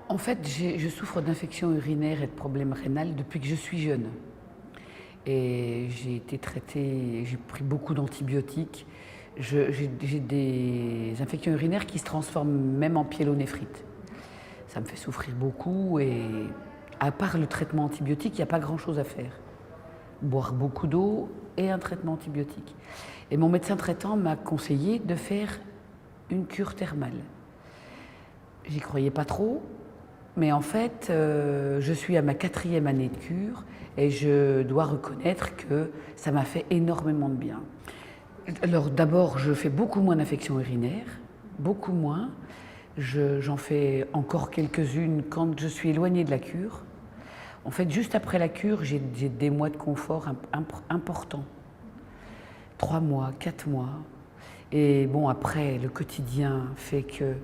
En fait, je souffre d'infections urinaires et de problèmes rénaux depuis que je suis jeune. Et j'ai été traitée, j'ai pris beaucoup d'antibiotiques. J'ai des infections urinaires qui se transforment même en pyélonéphrite. Ça me fait souffrir beaucoup et à part le traitement antibiotique, il n'y a pas grand-chose à faire. Boire beaucoup d'eau et un traitement antibiotique. Et mon médecin traitant m'a conseillé de faire une cure thermale. J'y croyais pas trop, mais en fait, je suis à ma 4e année de cure et je dois reconnaître que ça m'a fait énormément de bien. Alors d'abord, je fais beaucoup moins d'infections urinaires, beaucoup moins. J'en fais encore quelques-unes quand je suis éloignée de la cure. En fait, juste après la cure, j'ai des mois de confort importants. 3 mois, 4 mois. Et bon, après, le quotidien fait que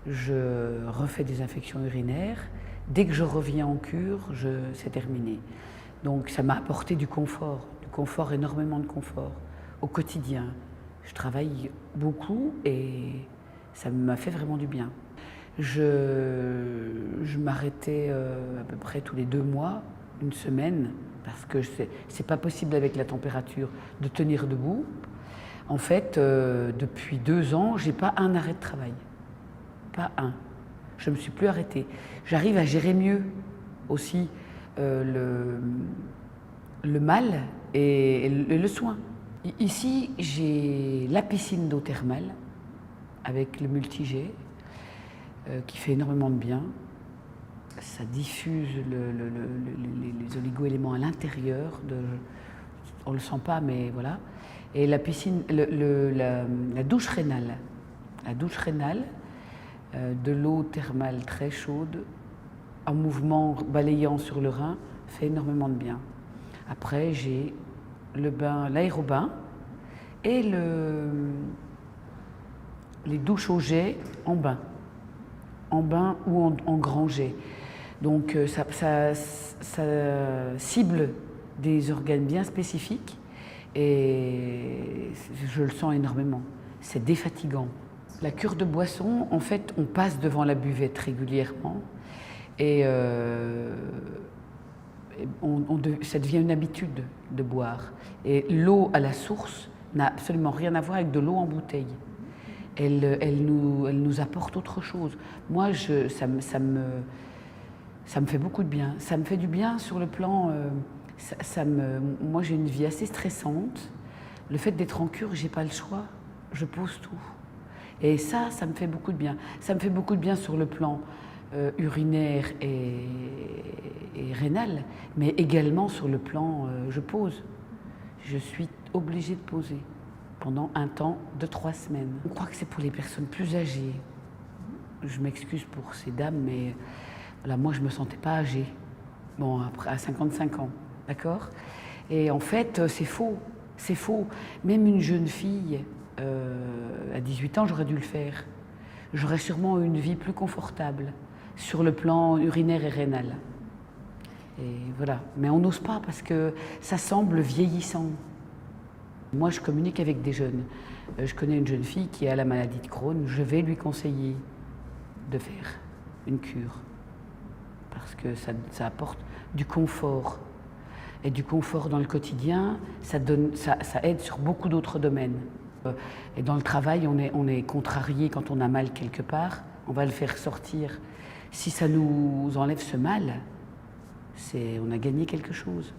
je refais des infections urinaires. Dès que je reviens en cure, c'est terminé. Donc ça m'a apporté du confort, énormément de confort au quotidien. Je travaille beaucoup et ça m'a fait vraiment du bien. Je m'arrêtais à peu près tous les 2 mois, une semaine, parce que c'est pas possible avec la température de tenir debout. En fait, depuis 2 ans, j'ai pas un arrêt de travail. Pas un. Je ne me suis plus arrêtée. J'arrive à gérer mieux aussi le mal et le soin. Ici, j'ai la piscine d'eau thermale avec le multijet qui fait énormément de bien. Ça diffuse les oligo-éléments à l'intérieur. On ne le sent pas, mais voilà. Et la piscine, la douche rénale. La douche rénale, de l'eau thermale très chaude, en mouvement balayant sur le rein, fait énormément de bien. Après, j'ai l'aérobain et les douches au jet en bain ou en grand jet. Donc ça cible des organes bien spécifiques et je le sens énormément. C'est défatigant. La cure de boisson, en fait, on passe devant la buvette régulièrement et ça devient une habitude de boire. Et l'eau à la source n'a absolument rien à voir avec de l'eau en bouteille. Elle nous apporte autre chose. Moi, ça me fait beaucoup de bien. Ça me fait du bien sur le plan... moi, j'ai une vie assez stressante. Le fait d'être en cure, j'ai pas le choix. Je pose tout. Et ça me fait beaucoup de bien. Ça me fait beaucoup de bien sur le plan urinaire et rénal, mais également sur le plan je pose. Je suis obligée de poser pendant un temps de 3 semaines. On croit que c'est pour les personnes plus âgées. Je m'excuse pour ces dames, mais voilà, moi je ne me sentais pas âgée. Bon, après, à 55 ans, d'accord? Et en fait, c'est faux. C'est faux. Même une jeune fille, à 18 ans, j'aurais dû le faire. J'aurais sûrement eu une vie plus confortable sur le plan urinaire et rénal. Et voilà. Mais on n'ose pas parce que ça semble vieillissant. Moi, je communique avec des jeunes. Je connais une jeune fille qui a la maladie de Crohn. Je vais lui conseiller de faire une cure parce que ça apporte du confort. Et du confort dans le quotidien, ça aide sur beaucoup d'autres domaines. Et dans le travail, on est contrarié quand on a mal quelque part, on va le faire sortir. Si ça nous enlève ce mal, on a gagné quelque chose.